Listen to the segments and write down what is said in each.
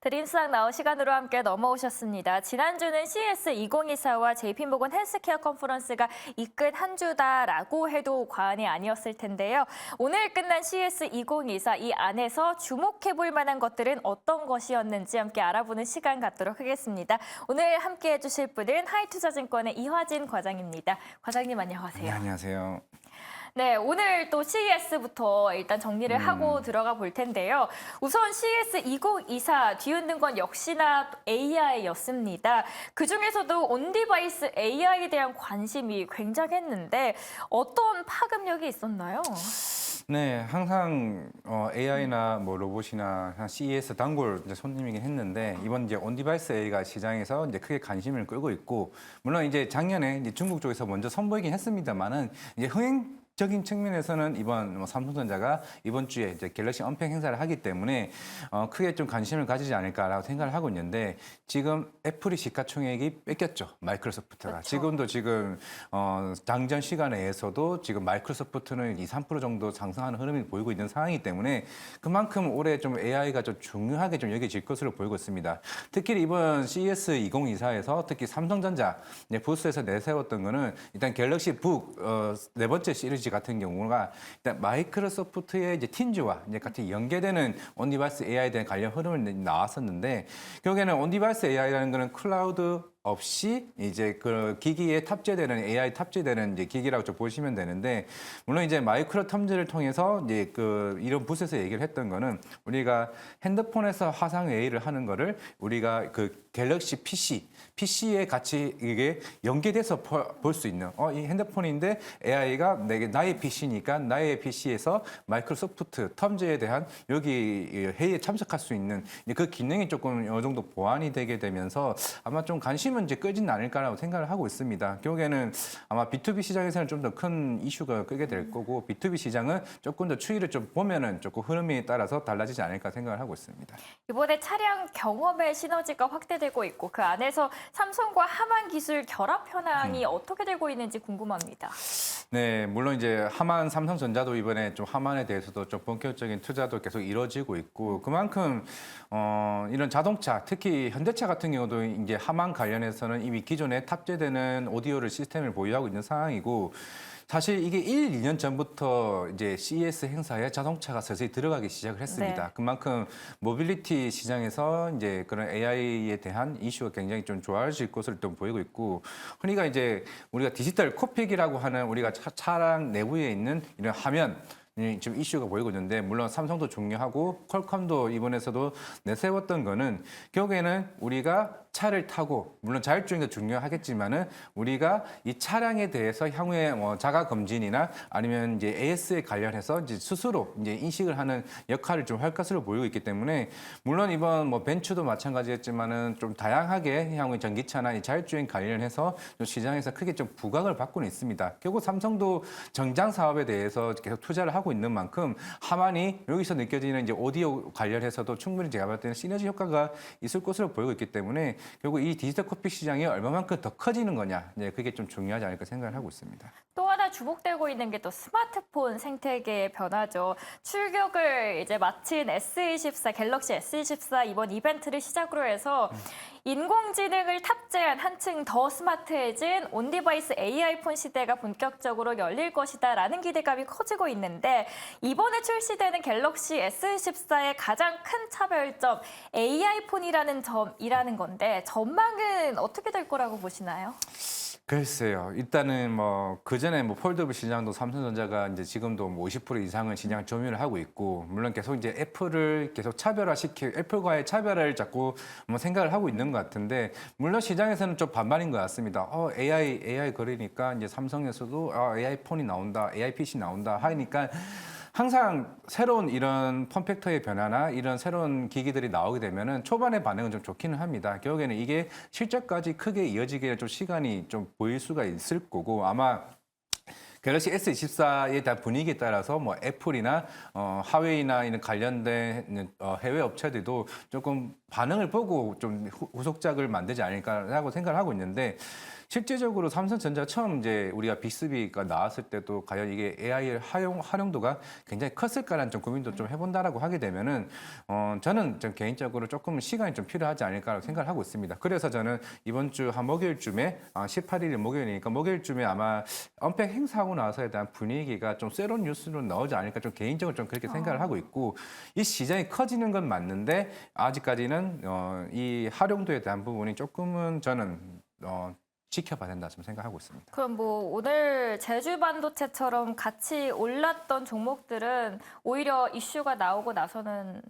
드림스학 나우 시간으로 함께 넘어오셨습니다. 지난주는 CES 2024와 JP모건 헬스케어 컨퍼런스가 이끈 한 주다라고 해도 과언이 아니었을 텐데요. 오늘 끝난 CES 2024 이 안에서 주목해볼 만한 것들은 어떤 것이었는지 함께 알아보는 시간 갖도록 하겠습니다. 오늘 함께 해주실 분은 하이투자증권의 이화진 과장입니다. 과장님 안녕하세요. 네, 안녕하세요. 네, 오늘 또 CES부터 일단 정리를 하고 들어가 볼 텐데요. 우선 CES 2024 뒤흔든 건 역시나 AI였습니다. 그중에서도 온디바이스 AI에 대한 관심이 굉장했는데 어떤 파급력이 있었나요? 네, 항상 AI나 뭐 로봇이나 CES 단골 이제 손님이긴 했는데 이번 이제 온디바이스 AI가 시장에서 이제 크게 관심을 끌고 있고 물론 이제 작년에 이제 중국 쪽에서 먼저 선보이긴 했습니다만은 이제 흥행적인 측면에서는 이번 삼성전자가 이번 주에 이제 갤럭시 언팩 행사를 하기 때문에 크게 좀 관심을 가지지 않을까라고 생각을 하고 있는데 지금 애플이 시가총액이 뺏겼죠 마이크로소프트가. 그렇죠. 지금도 지금 당전 시간에서도 지금 마이크로소프트는 2, 3% 정도 상승하는 흐름이 보이고 있는 상황이기 때문에 그만큼 올해 좀 AI가 좀 중요하게 좀 여겨질 것으로 보이고 있습니다. 특히 이번 CES 2024에서 특히 삼성전자 부스에서 내세웠던 거는 일단 갤럭시 북 네 번째 시리즈 같은 경우가 일단 마이크로소프트의 이제 팀즈와 이제 같이 연계되는 온디바이스 AI에 대한 관련 흐름을 나왔었는데 결국에는 온디바이스 AI라는 거는 클라우드 없이 이제 그 기기에 탑재되는 AI 탑재되는 이제 기기라고 좀 보시면 되는데 물론 이제 마이크로 텀즈를 통해서 이제 그 이런 부스에서 얘기를 했던 거는 우리가 핸드폰에서 화상 AI를 하는 거를 우리가 그 갤럭시 PC에 같이 이게 연계돼서 볼 수 있는 이 핸드폰인데 AI가 나의 PC니까 나의 PC에서 마이크로소프트 텀즈에 대한 여기 회의에 참석할 수 있는 그 기능이 조금 어느 정도 보완이 되게 되면서 아마 좀 관심은 이제 끄지는 않을까라고 생각을 하고 있습니다. 결국에는 아마 B2B 시장에서는 좀 더 큰 이슈가 끄게 될 거고 B2B 시장은 조금 더 추이를 좀 보면은 조금 흐름에 따라서 달라지지 않을까 생각을 하고 있습니다. 이번에 차량 경험의 시너지가 확대되고 있고 그 안에서 삼성과 하만 기술 결합 현황이 어떻게 되고 있는지 궁금합니다. 네, 물론 이제 하만 삼성전자도 이번에 좀 하만에 대해서도 좀 본격적인 투자도 계속 이루어지고 있고 그만큼 이런 자동차 특히 현대차 같은 경우도 이제 하만 관련해서는 이미 기존에 탑재되는 오디오를 시스템을 보유하고 있는 상황이고 사실 이게 1, 2년 전부터 이제 CES 행사에 자동차가 서서히 들어가기 시작을 했습니다. 네. 그만큼 모빌리티 시장에서 이제 그런 AI에 대한 이슈가 굉장히 좀 좋아질 것으로 좀 보이고 있고 그러니까 이제 우리가 디지털 콕픽이라고 하는 우리가 차량 내부에 있는 이런 화면 지금 이슈가 보이고 있는데 물론 삼성도 중요하고 퀄컴도 이번에서도 내세웠던 거는 결국에는 우리가 차를 타고 물론 자율주행도 중요하겠지만은 우리가 이 차량에 대해서 향후에 자가 검진이나 아니면 이제 AS에 관련해서 이제 스스로 이제 인식을 하는 역할을 좀 할 것으로 보이고 있기 때문에 물론 이번 벤츠도 마찬가지였지만은 좀 다양하게 향후에 전기차나 이 자율주행 관련해서 좀 시장에서 크게 좀 부각을 받고는 있습니다. 결국 삼성도 정장 사업에 대해서 계속 투자를 하고 있는 만큼 하만이 여기서 느껴지는 이제 오디오 관련해서도 충분히 제가 봤을 때는 시너지 효과가 있을 것으로 보이고 있기 때문에 결국 이 디지털 커피 시장이 얼마만큼 더 커지는 거냐, 그게 좀 중요하지 않을까 생각을 하고 있습니다. 또 하나 주목되고 있는 게 또 스마트폰 생태계의 변화죠. 출격을 이제 마친 S24, 갤럭시 S24 이번 이벤트를 시작으로 해서 인공지능을 탑재한 한층 더 스마트해진 온디바이스 AI폰 시대가 본격적으로 열릴 것이다라는 기대감이 커지고 있는데 이번에 출시되는 갤럭시 S24의 가장 큰 차별점 AI폰이라는 점이라는 건데 전망은 어떻게 될 거라고 보시나요? 글쎄요. 일단은 그전에 폴더블 시장도 삼성전자가 이제 지금도 50% 이상은 시장을 점유를 하고 있고 물론 계속 이제 애플을 계속 애플과의 차별을 자꾸 생각을 하고 있는 것 같은데 물론 시장에서는 좀 반반인 것 같습니다. AI 거리니까 이제 삼성에서도 AI 폰이 나온다, AI PC 나온다 하니까 항상 새로운 이런 폼팩터의 변화나 이런 새로운 기기들이 나오게 되면은 초반의 반응은 좀 좋기는 합니다. 결국에는 이게 실적까지 크게 이어지기에 좀 시간이 좀 보일 수가 있을 거고 아마 갤럭시 S24에 대한 분위기에 따라서 뭐 애플이나 하웨이나 이런 관련된 해외 업체들도 조금 반응을 보고 좀 후속작을 만들지 않을까라고 생각을 하고 있는데 실제적으로 삼성전자 처음 이제 우리가 빅스비가 나왔을 때도 과연 이게 AI의 활용도가 굉장히 컸을까라는 좀 고민도 좀 해본다라고 하게 되면은 저는 좀 개인적으로 조금 시간이 좀 필요하지 않을까라고 생각을 하고 있습니다. 그래서 저는 이번 주 한 목요일쯤에 18일 목요일이니까 목요일쯤에 아마 언팩 행사하고 나서에 대한 분위기가 좀 새로운 뉴스로 나오지 않을까 좀 개인적으로 좀 그렇게 생각을 하고 있고 이 시장이 커지는 건 맞는데 아직까지는 이 활용도에 대한 부분이 조금은 저는 지켜봐야 된다 좀 생각하고 있습니다. 그럼 뭐 오늘 제주 반도체처럼 같이 올랐던 종목들은 오히려 이슈가 나오고 나서는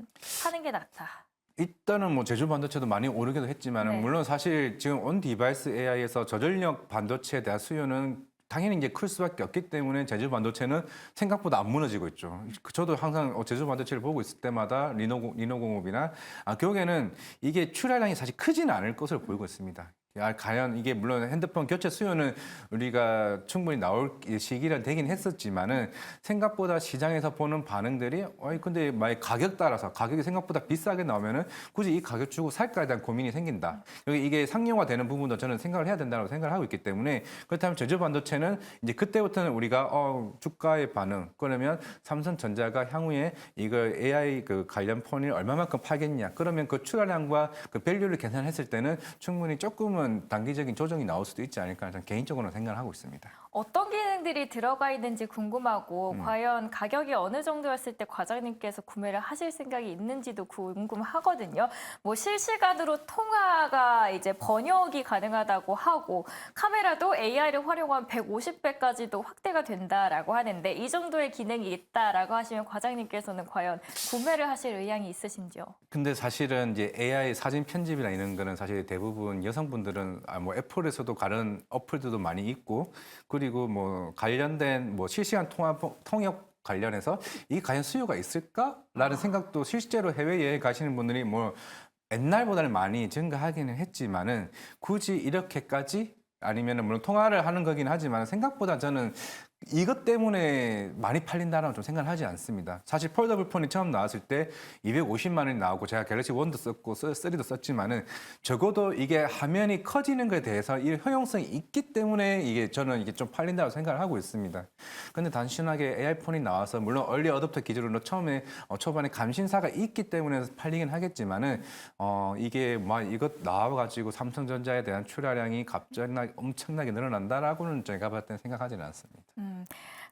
하는 게 낫다. 일단은 뭐 제주 반도체도 많이 오르기도 했지만은 네. 물론 사실 지금 온 디바이스 AI에서 저전력 반도체에 대한 수요는 당연히 이제 클 수밖에 없기 때문에 제주 반도체는 생각보다 안 무너지고 있죠. 저도 항상 제주 반도체를 보고 있을 때마다 리노공업이나 결국에는 이게 출하량이 사실 크지는 않을 것으로 보이고 있습니다. 과연 이게 물론 핸드폰 교체 수요는 우리가 충분히 나올 시기는 되긴 했었지만은 생각보다 시장에서 보는 반응들이 근데 만약 가격 따라서 가격이 생각보다 비싸게 나오면은 굳이 이 가격 주고 살까에 대한 고민이 생긴다. 여기 이게 상용화되는 부분도 저는 생각을 해야 된다고 생각을 하고 있기 때문에 그렇다면 제주 반도체는 이제 그때부터는 우리가 주가의 반응 그러면 삼성전자가 향후에 이걸 AI 그 관련 폰을 얼마만큼 팔겠냐 그러면 그 출하량과 그 밸류를 계산했을 때는 충분히 조금은 단기적인 조정이 나올 수도 있지 않을까 저는 개인적으로는 생각을 하고 있습니다. 어떤 기능들이 들어가 있는지 궁금하고 과연 가격이 어느 정도였을 때 과장님께서 구매를 하실 생각이 있는지도 궁금하거든요. 뭐 실시간으로 통화가 이제 번역이 가능하다고 하고 카메라도 AI를 활용한 150배까지도 확대가 된다라고 하는데 이 정도의 기능이 있다라고 하시면 과장님께서는 과연 구매를 하실 의향이 있으신지요? 근데 사실은 이제 AI 사진 편집이나 이런 거는 사실 대부분 여성분들은 뭐 애플에서도 다른 어플들도 많이 있고 그리고 뭐 관련된 뭐 실시간 통역 관련해서 이게 과연 수요가 있을까라는 생각도 실제로 해외여행 가시는 분들이 뭐 옛날보다는 많이 증가하기는 했지만은 굳이 이렇게까지 아니면은 물론 통화를 하는 거긴 하지만 생각보다 저는 이것 때문에 많이 팔린다라고 좀 생각을 하지 않습니다. 사실 폴더블 폰이 처음 나왔을 때 250만 원이 나오고 제가 갤럭시 1도 썼고 3도 썼지만은 적어도 이게 화면이 커지는 것에 대해서 이 효용성이 있기 때문에 저는 이게 좀 팔린다고 생각을 하고 있습니다. 근데 단순하게 AI 폰이 나와서 물론 얼리 어댑터 기준으로 초반에 감신사가 있기 때문에 팔리긴 하겠지만은 이게 막 이것 나와가지고 삼성전자에 대한 출하량이 갑자기 엄청나게 늘어난다라고는 제가 봤을 때 생각하지는 않습니다.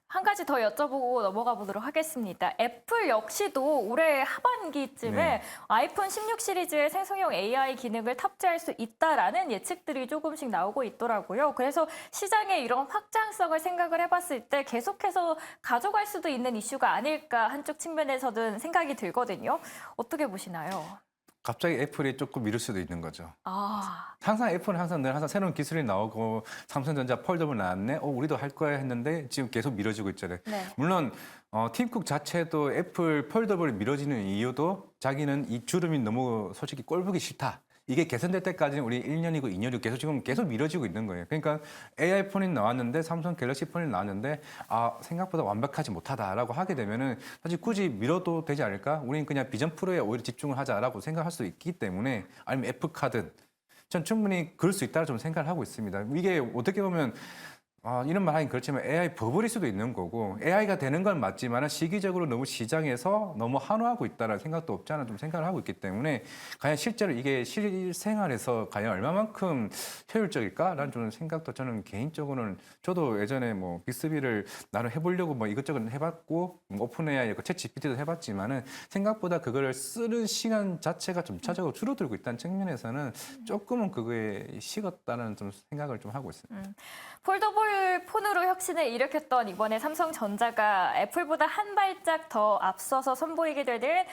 한 가지 더 여쭤보고 넘어가 보도록 하겠습니다. 애플 역시도 올해 하반기쯤에 네. 아이폰 16 시리즈의 생성형 AI 기능을 탑재할 수 있다라는 예측들이 조금씩 나오고 있더라고요. 그래서 시장의 이런 확장성을 생각을 해봤을 때 계속해서 가져갈 수도 있는 이슈가 아닐까 한쪽 측면에서는 생각이 들거든요. 어떻게 보시나요? 갑자기 애플이 조금 미룰 수도 있는 거죠. 아, 항상 애플은 항상 새로운 기술이 나오고 삼성전자 폴더블 나왔네. 우리도 할 거야 했는데 지금 계속 미뤄지고 있잖아요. 네. 물론 팀쿡 자체도 애플 폴더블이 미뤄지는 이유도 자기는 이 주름이 너무 솔직히 꼴 보기 싫다. 이게 개선될 때까지는 우리 1년이고 2년이고 계속 미뤄지고 있는 거예요. 그러니까 AI 폰이 나왔는데 삼성 갤럭시 폰이 나왔는데 생각보다 완벽하지 못하다라고 하게 되면은 사실 굳이 미뤄도 되지 않을까? 우리는 그냥 비전 프로에 오히려 집중을 하자라고 생각할 수 있기 때문에 아니면 애플 카드 전 충분히 그럴 수 있다고 좀 생각을 하고 있습니다. 이게 어떻게 보면 이런 말 하긴 그렇지만 AI 버블일 수도 있는 거고 AI가 되는 건 맞지만 시기적으로 너무 시장에서 너무 한화하고 있다는 생각도 없지 않아 좀 생각을 하고 있기 때문에 과연 실제로 이게 실생활에서 과연 얼마만큼 효율적일까라는 좀 생각도 저는 개인적으로는 저도 예전에 뭐 빅스비를 나름 해보려고 뭐 이것저것 해봤고 오픈 AI 챗 GPT도 해봤지만은 생각보다 그거를 쓰는 시간 자체가 점차적으로 줄어들고 있다는 측면에서는 조금은 그거에 식었다는 좀 생각을 좀 하고 있습니다. 폴더블 폰으로 혁신을 일으켰던 이번에 삼성전자가 애플보다 한 발짝 더 앞서서 선보이게 되는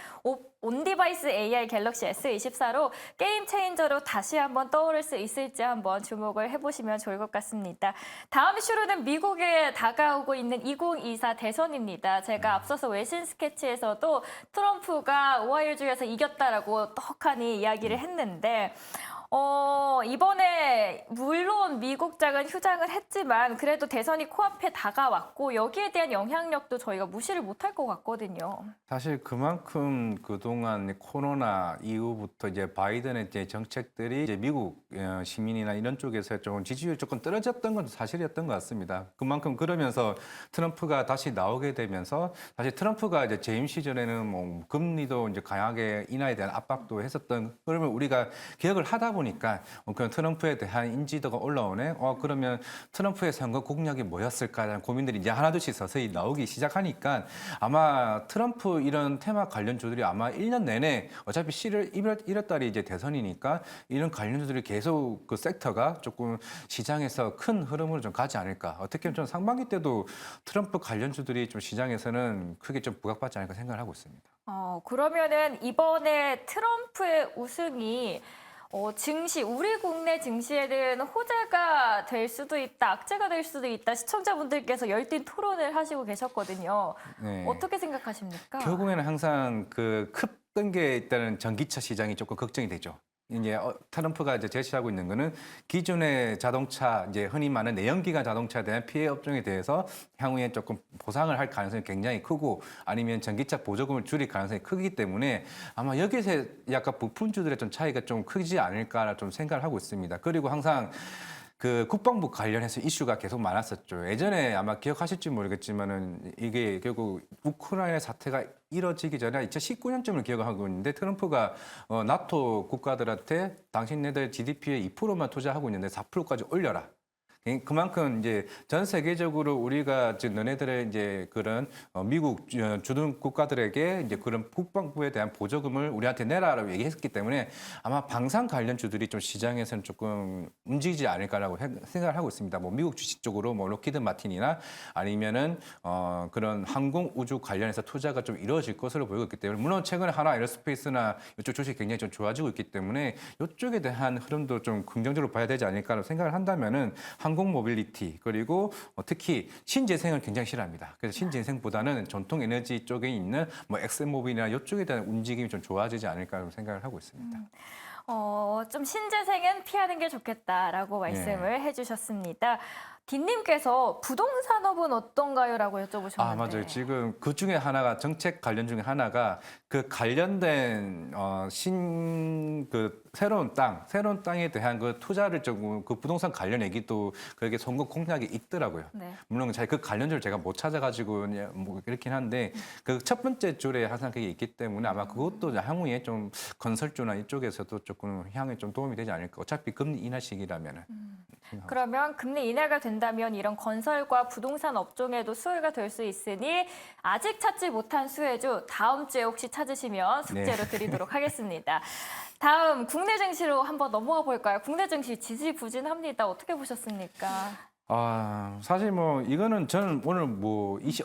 온디바이스 AI 갤럭시 S24로 게임 체인저로 다시 한번 떠오를 수 있을지 한번 주목을 해보시면 좋을 것 같습니다. 다음 이슈로는 미국에 다가오고 있는 2024 대선입니다. 제가 앞서서 외신 스케치에서도 트럼프가 오하이오주에서 이겼다라고 떡하니 이야기를 했는데 이번에 물론 미국장은 휴장을 했지만 그래도 대선이 코앞에 다가왔고 여기에 대한 영향력도 저희가 무시를 못할 것 같거든요. 사실 그만큼 그동안 코로나 이후부터 이제 바이든의 이제 정책들이 이제 미국 시민이나 이런 쪽에서 좀 지지율이 조금 떨어졌던 건 사실이었던 것 같습니다. 그만큼 그러면서 트럼프가 다시 나오게 되면서 사실 트럼프가 이제 재임 시절에는 뭐 금리도 이제 강하게 인하에 대한 압박도 했었던 그러면 우리가 기억을 하다 보니까 그런 트럼프에 대한 인지도가 올라오네. 그러면 트럼프의 선거 공약이 뭐였을까라는 고민들이 이제 하나둘씩 서서히 나오기 시작하니까 아마 트럼프 이런 테마 관련주들이 아마 1년 내내 어차피 1월 달이 이제 대선이니까 이런 관련주들이 계속 그 섹터가 조금 시장에서 큰 흐름을 좀 가지 않을까. 어떻게 보면 좀 상반기 때도 트럼프 관련주들이 좀 시장에서는 크게 좀 부각받지 않을까 생각을 하고 있습니다. 그러면은 이번에 트럼프의 우승이 우리 국내 증시에는 호재가 될 수도 있다, 악재가 될 수도 있다. 시청자분들께서 열띤 토론을 하시고 계셨거든요. 네. 어떻게 생각하십니까? 결국에는 항상 그 급등계에 있다는 전기차 시장이 조금 걱정이 되죠. 이제 트럼프가 이제 제시하고 있는 거는 기존의 자동차 이제 흔히 말하는 내연기관 자동차에 대한 피해 업종에 대해서 향후에 조금 보상을 할 가능성이 굉장히 크고 아니면 전기차 보조금을 줄일 가능성이 크기 때문에 아마 여기서 약간 부품주들의 좀 차이가 좀 크지 않을까 좀 생각을 하고 있습니다. 그리고 항상 그 국방부 관련해서 이슈가 계속 많았었죠. 예전에 아마 기억하실지 모르겠지만은 이게 결국 우크라이나 사태가 이뤄지기 전에 2019년쯤을 기억하고 있는데 트럼프가 나토 국가들한테 당신네들 GDP의 2%만 투자하고 있는데 4%까지 올려라. 그만큼 이제 전 세계적으로 우리가 지금 너네들의 이제 그런 미국 주둔 국가들에게 이제 그런 국방부에 대한 보조금을 우리한테 내라라고 얘기했기 때문에 아마 방산 관련주들이 좀 시장에서는 조금 움직이지 않을까라고 생각을 하고 있습니다. 뭐 미국 주식 쪽으로 뭐 로키드 마틴이나 아니면은 그런 항공 우주 관련해서 투자가 좀 이루어질 것으로 보이고 있기 때문에 물론 최근에 하나 에어스페이스나 이쪽 주식이 굉장히 좀 좋아지고 있기 때문에 이쪽에 대한 흐름도 좀 긍정적으로 봐야 되지 않을까라고 생각을 한다면은 항공 모빌리티 그리고 특히 신재생을 굉장히 싫어합니다. 그래서 신재생보다는 전통 에너지 쪽에 있는 뭐 엑스모빌이나 이쪽에 대한 움직임이 좀 좋아지지 않을까 생각을 하고 있습니다. 좀 신재생은 피하는 게 좋겠다라고 말씀을 해주셨습니다. 딘님께서 부동산업은 어떤가요?라고 여쭤보셨는데. 맞아요. 지금 그 중에 하나가 정책 관련 중에 하나가 그 관련된 새로운 땅에 대한 그 투자를 좀 그 부동산 관련 얘기도 그게 선거 공약이 있더라고요. 네. 물론 그 관련주를 제가 못 찾아가지고 뭐 그렇긴 한데 그 첫 번째 줄에 항상 그게 있기 때문에 아마 그것도 향후에 좀 건설주나 이쪽에서도 조금 향에 좀 도움이 되지 않을까. 어차피 금리 인하 시기라면은. 그러면 금리 인하가 된다면 이런 건설과 부동산 업종에도 수혜가 될 수 있으니 아직 찾지 못한 수혜주 다음 주에 혹시 찾으시면 숙제로 드리도록 하겠습니다. 다음 국내 증시로 한번 넘어가 볼까요? 국내 증시 지지부진합니다. 어떻게 보셨습니까? 사실 뭐 이거는 저는 오늘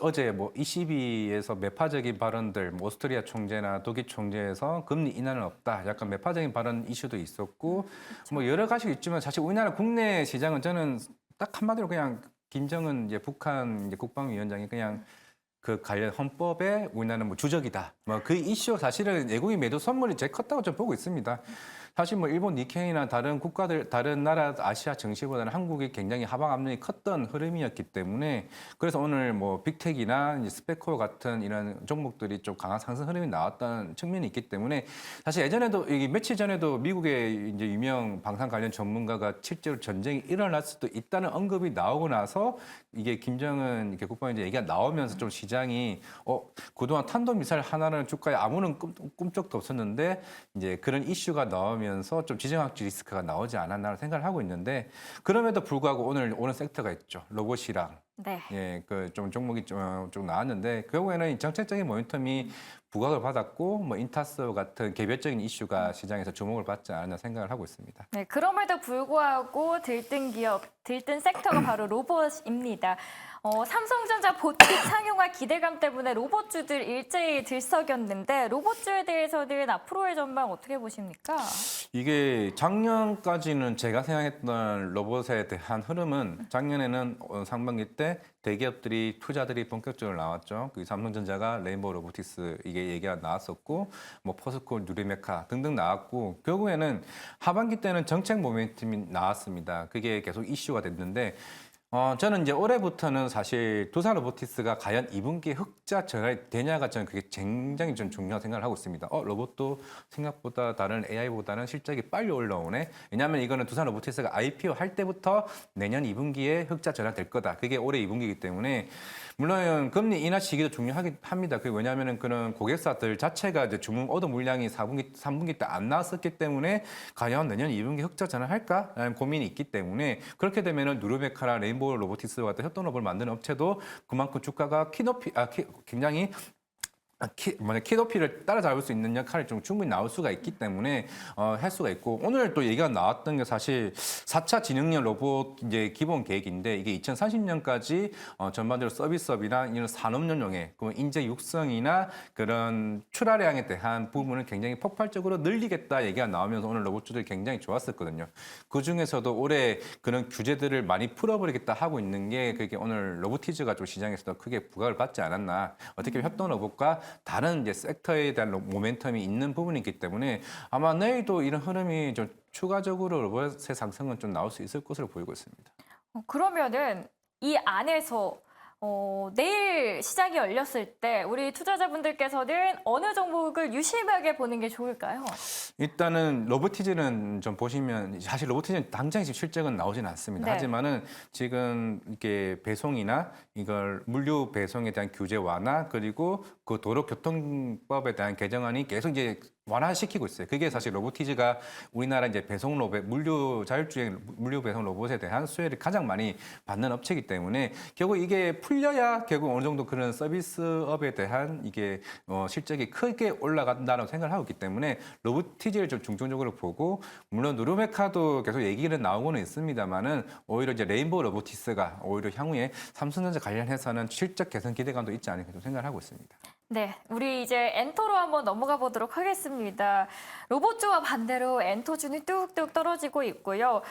어제 22에서 매파적인 발언들, 뭐 오스트리아 총재나 독일 총재에서 금리 인하는 없다. 약간 매파적인 발언 이슈도 있었고 뭐 여러 가지 있지만 사실 우리나라 국내 시장은 저는 딱 한마디로 그냥 김정은 이제 북한 이제 국방위원장이 그냥 그 관련 헌법에 우리나라는 뭐 주적이다. 뭐 그 이슈 사실은 외국인 매도 선물이 제일 컸다고 좀 보고 있습니다. 사실 뭐 일본 니케이나 다른 국가들, 다른 나라 아시아 증시보다는 한국이 굉장히 하방 압력이 컸던 흐름이었기 때문에 그래서 오늘 뭐 빅텍이나 이제 스페코어 같은 이런 종목들이 좀 강한 상승 흐름이 나왔다는 측면이 있기 때문에 사실 예전에도 며칠 전에도 미국의 이제 유명 방산 관련 전문가가 실제로 전쟁이 일어날 수도 있다는 언급이 나오고 나서 이게 김정은 이렇게 국방위원장 얘기가 나오면서 좀 시장이 그동안 탄도미사일 하나는 주가에 아무런 꿈쩍도 없었는데 이제 그런 이슈가 나오면서 좀 지정학적 리스크가 나오지 않았나 생각을 하고 있는데 그럼에도 불구하고 오늘 오는 섹터가 있죠. 로봇이랑 네. 그 좀 종목이 좀 나왔는데 그 경우에는 정책적인 모멘텀이 부각을 받았고 뭐 인타스 같은 개별적인 이슈가 시장에서 주목을 받지 않았나 생각을 하고 있습니다. 네, 그럼에도 불구하고 들뜬 기업, 들뜬 섹터가 바로 로봇입니다. 삼성전자 보틱 상용화 기대감 때문에 로봇주들 일제히 들썩였는데 로봇주에 대해서는 앞으로의 전망 어떻게 보십니까? 이게 작년까지는 제가 생각했던 로봇에 대한 흐름은 작년에는 상반기 때 대기업들이 투자들이 본격적으로 나왔죠. 그 삼성전자가 레인보우 로보틱스 이게 이게 얘기가 나왔었고 뭐 포스코, 누리메카 등등 나왔고 결국에는 하반기 때는 정책 모멘텀이 나왔습니다. 그게 계속 이슈가 됐는데 저는 이제 올해부터는 사실 두산 로보티스가 과연 2분기에 흑자 전환이 되냐가 저는 그게 굉장히 좀 중요하다고 생각을 하고 있습니다. 로봇도 생각보다 다른 AI보다는 실적이 빨리 올라오네. 왜냐하면 이거는 두산 로보티스가 IPO 할 때부터 내년 2분기에 흑자 전환될 거다. 그게 올해 2분기이기 때문에 물론 금리 인하 시기도 중요하긴 합니다. 그게 왜냐하면 그런 고객사들 자체가 이제 주문 오더 물량이 4분기, 3분기 때 안 나왔었기 때문에 과연 내년 2분기 흑자 전환할까라는 고민이 있기 때문에 그렇게 되면은 누르메카나 레인보우 로보티스 같은 협동로봇을 만드는 업체도 그만큼 주가가 굉장히 키 높이를 따라잡을 수 있는 역할이 좀 충분히 나올 수가 있기 때문에 할 수가 있고 오늘 또 얘기가 나왔던 게 사실 4차 지능형 로봇 이제 기본 계획인데 이게 2030년까지 전반적으로 서비스업이나 이런 산업용 영역, 그럼 인재 육성이나 그런 출하량에 대한 부분을 굉장히 폭발적으로 늘리겠다 얘기가 나오면서 오늘 로봇주들이 굉장히 좋았었거든요. 그 중에서도 올해 그런 규제들을 많이 풀어버리겠다 하고 있는 게 그게 오늘 로보티즈가 좀 시장에서도 크게 부각을 받지 않았나. 어떻게 보면 협동 로봇과 다른 이제 섹터에 대한 모멘텀이 있는 부분이기 때문에 아마 내일도 이런 흐름이 좀 추가적으로 로봇의 상승은 좀 나올 수 있을 것으로 보이고 있습니다. 그러면은 이 안에서 내일 시장이 열렸을 때 우리 투자자분들께서는 어느 종목을 유심하게 보는 게 좋을까요? 일단은 로보티즈는 좀 보시면 사실 로보티즈는 당장 지금 실적은 나오지는 않습니다. 네. 하지만은 지금 이게 배송이나 이걸 물류 배송에 대한 규제 완화 그리고 그 도로교통법에 대한 개정안이 계속 이제 완화시키고 있어요. 그게 사실 로보티즈가 우리나라 이제 배송 로봇, 물류 자율주행 물류 배송 로봇에 대한 수혜를 가장 많이 받는 업체이기 때문에 결국 이게 풀려야 결국 어느 정도 그런 서비스업에 대한 이게 실적이 크게 올라간다고 생각을 하고 있기 때문에 로보티즈를 좀 중점적으로 보고 물론 누르메카도 계속 얘기는 나오고는 있습니다만은 오히려 이제 레인보우 로보티스가 오히려 향후에 삼성전자 관련해서는 실적 개선 기대감도 있지 않을까 좀 생각을 하고 있습니다. 네, 우리 이제 엔터로 한번 넘어가 보도록 하겠습니다. 로봇주와 반대로 엔터주는 뚝뚝 떨어지고 있고요.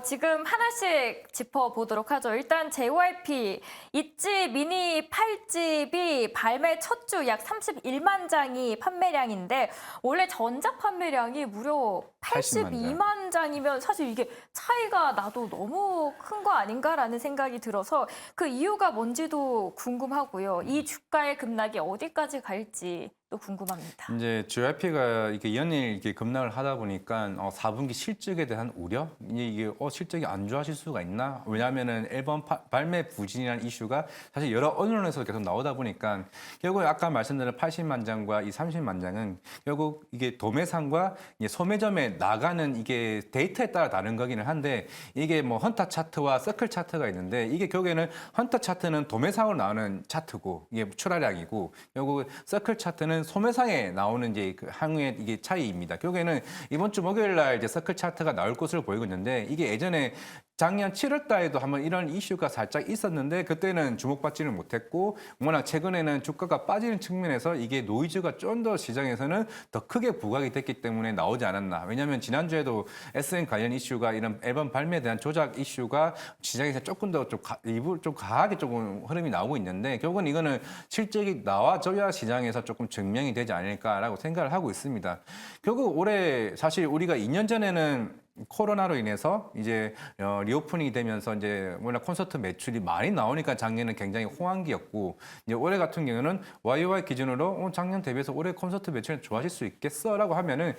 지금 하나씩 짚어보도록 하죠. 일단 JYP, 있지 미니 8집이 발매 첫 주 약 31만 장이 판매량인데 원래 전작 판매량이 무려 82만 장이면 사실 이게 차이가 나도 너무 큰 거 아닌가라는 생각이 들어서 그 이유가 뭔지도 궁금하고요. 이 주가의 급락이 어디까지 갈지 또 궁금합니다. 이제 JYP가 이게 연일 이게 급락을 하다 보니까 4분기 실적에 대한 우려, 이게 실적이 안 좋아질 수가 있나? 왜냐하면은 앨범 발매 부진이라는 이슈가 사실 여러 언론에서 계속 나오다 보니까 결국 아까 말씀드린 80만 장과 이 30만 장은 결국 이게 도매상과 소매점에 나가는 이게 데이터에 따라 다른 거기는 한데 이게 뭐 헌터 차트와 서클 차트가 있는데 이게 결국에는 헌터 차트는 도매상으로 나오는 차트고 이게 출하량이고 결국 서클 차트는 소매상에 나오는 이제 그 향후의 이게 차이입니다. 결국에는 이번 주 목요일 날 이제 서클 차트가 나올 것으로 보이고 있는데 이게 예전에 작년 7월 달에도 한번 이런 이슈가 살짝 있었는데 그때는 주목받지는 못했고 워낙 최근에는 주가가 빠지는 측면에서 이게 노이즈가 좀 더 시장에서는 더 크게 부각이 됐기 때문에 나오지 않았나. 왜냐하면 지난주에도 SN 관련 이슈가 이런 앨범 발매에 대한 조작 이슈가 시장에서 조금 더 일부 좀 강하게 조금 흐름이 나오고 있는데 결국은 이거는 실적이 나와줘야 시장에서 조금 증명이 되지 않을까라고 생각을 하고 있습니다. 결국 올해 사실 우리가 2년 전에는 코로나로 인해서 이제 리오프닝이 되면서 이제 워낙 콘서트 매출이 많이 나오니까 작년은 굉장히 호황기였고 이제 올해 같은 경우는 YOY 기준으로 작년 대비해서 올해 콘서트 매출이 좋아질 수 있겠어라고 하면은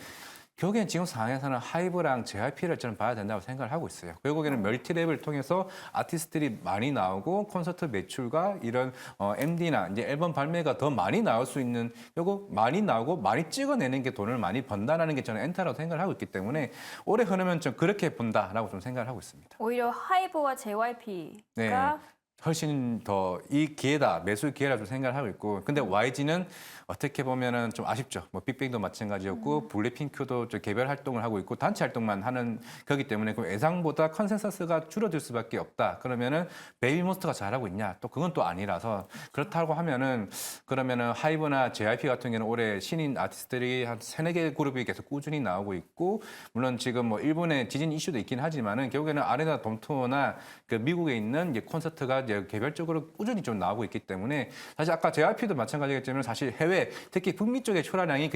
결국엔 지금 상황에서는 하이브랑 JYP를 저는 봐야 된다고 생각을 하고 있어요. 결국에는 멀티랩을 통해서 아티스트들이 많이 나오고 콘서트 매출과 이런 MD나 이제 앨범 발매가 더 많이 나올 수 있는 결국 많이 나오고 많이 찍어내는 게 돈을 많이 번다라는 게 저는 엔타라고 생각을 하고 있기 때문에 올해 흐름은 좀 그렇게 본다라고 좀 생각을 하고 있습니다. 오히려 하이브와 JYP가 네. 훨씬 더 이 기회다, 매수 기회라 좀 생각을 하고 있고, 근데 YG는 어떻게 보면은 좀 아쉽죠. 뭐 빅뱅도 마찬가지였고, 블랙핑크도 좀 개별 활동을 하고 있고, 단체 활동만 하는 거기 때문에 그 예상보다 컨센서스가 줄어들 수밖에 없다. 그러면은 베이비몬스터가 잘하고 있냐? 또 그건 또 아니라서 그렇다고 하면은 그러면은 하이브나 JYP 같은 경우는 올해 신인 아티스트들이 한 3-4개 그룹이 계속 꾸준히 나오고 있고, 물론 지금 뭐 일본의 지진 이슈도 있긴 하지만은 결국에는 아레나 돔투어나 그 미국에 있는 이제 콘서트가 이제 개별적으로 꾸준히 좀 나오고 있기 때문에 사실 아까 JYP도 마찬가지겠지만 사실 해외 특히 북미 쪽의 출하량이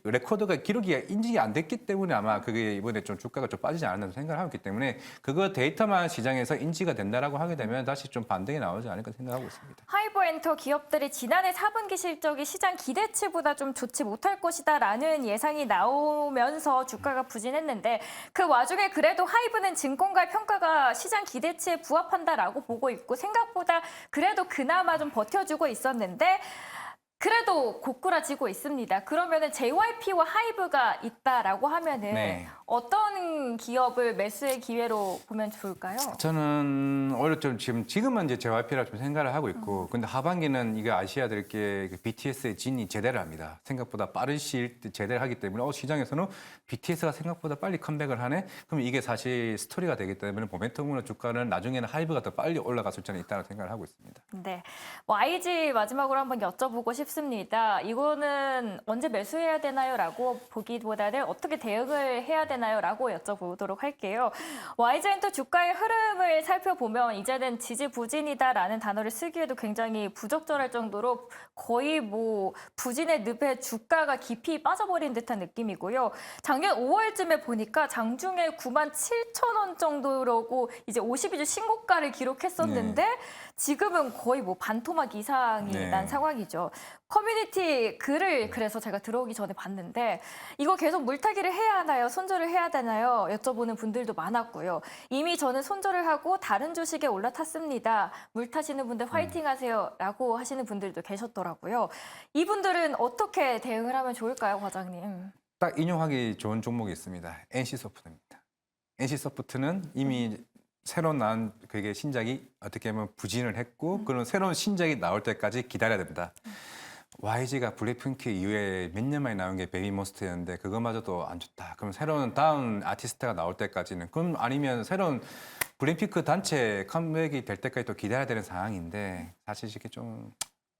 레코드가 기록이 인지가 안 됐기 때문에 아마 그게 이번에 좀 주가가 좀 빠지지 않았나 생각을 하고 있기 때문에 그거 데이터만 시장에서 인지가 된다라고 하게 되면 다시 좀 반등이 나오지 않을까 생각하고 있습니다. 하이브엔터 기업들이 지난해 4분기 실적이 시장 기대치보다 좀 좋지 못할 것이다라는 예상이 나오면서 주가가 부진했는데 그 와중에 그래도 하이브는 증권가의 평가가 시장 기대치에 부합한다라고 보고 있고 생각보다 그래도 그나마 좀 버텨주고 있었는데 그래도 고꾸라지고 있습니다. 그러면은 JYP와 하이브가 있다라고 하면은 네. 어떤 기업을 매수의 기회로 보면 좋을까요? 저는 오히려 좀 지금은 이제 JYP라 좀 생각을 하고 있고, 근데 하반기는 이게 아시아들 게 BTS의 진이 제대를 합니다. 생각보다 빠른 시일 때 제대를 하기 때문에 시장에서는 BTS가 생각보다 빨리 컴백을 하네. 그럼 이게 사실 스토리가 되기 때문에 모멘텀으로 주가는 나중에는 하이브가 더 빨리 올라갔을 수는 있다는 생각을 하고 있습니다. 네, YG 마지막으로 한번 여쭤보고 싶습니다. 이거는 언제 매수해야 되나요?라고 보기보다는 어떻게 대응을 해야 되나요?라고 여쭤보도록 할게요. YG엔터 주가의 흐름을 살펴보면 이제는 지지부진이다라는 단어를 쓰기에도 굉장히 부적절할 정도로 거의 뭐 부진의 늪에 주가가 깊이 빠져버린 듯한 느낌이고요. 작년 5월쯤에 보니까 장중에 97,000원 정도라고 이제 52주 신고가를 기록했었는데 지금은 거의 뭐 반토막 이상이 네. 난 상황이죠. 커뮤니티 글을 그래서 제가 들어오기 전에 봤는데 이거 계속 물타기를 해야 하나요? 손절을 해야 되나요? 여쭤보는 분들도 많았고요. 이미 저는 손절을 하고 다른 주식에 올라탔습니다. 물 타시는 분들 화이팅 하세요 라고 하시는 분들도 계셨더라고요. 이분들은 어떻게 대응을 하면 좋을까요, 과장님? 딱 인용하기 좋은 종목이 있습니다. NC소프트입니다. NC소프트는 이미 새로 나온 그게 신작이 어떻게 보면 부진을 했고 그런 새로운 신작이 나올 때까지 기다려야 됩니다. YG가 블랙핑크 이후에 몇 년 만에 나온 게 베이비몬스터였는데 그거마저도 안 좋다. 그럼 새로운 다음 아티스트가 나올 때까지는 그럼 아니면 새로운 블랙핑크 단체 컴백이 될 때까지 또 기다려야 되는 상황인데 사실 이게 좀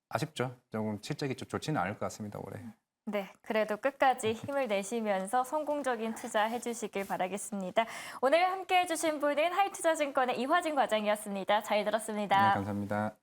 아쉽죠. 조금 실적이 좀 좋지는 않을 것 같습니다, 올해. 네, 그래도 끝까지 힘을 내시면서 성공적인 투자 해주시길 바라겠습니다. 오늘 함께해 주신 분은 하이투자증권의 이화진 과장이었습니다. 잘 들었습니다. 네, 감사합니다.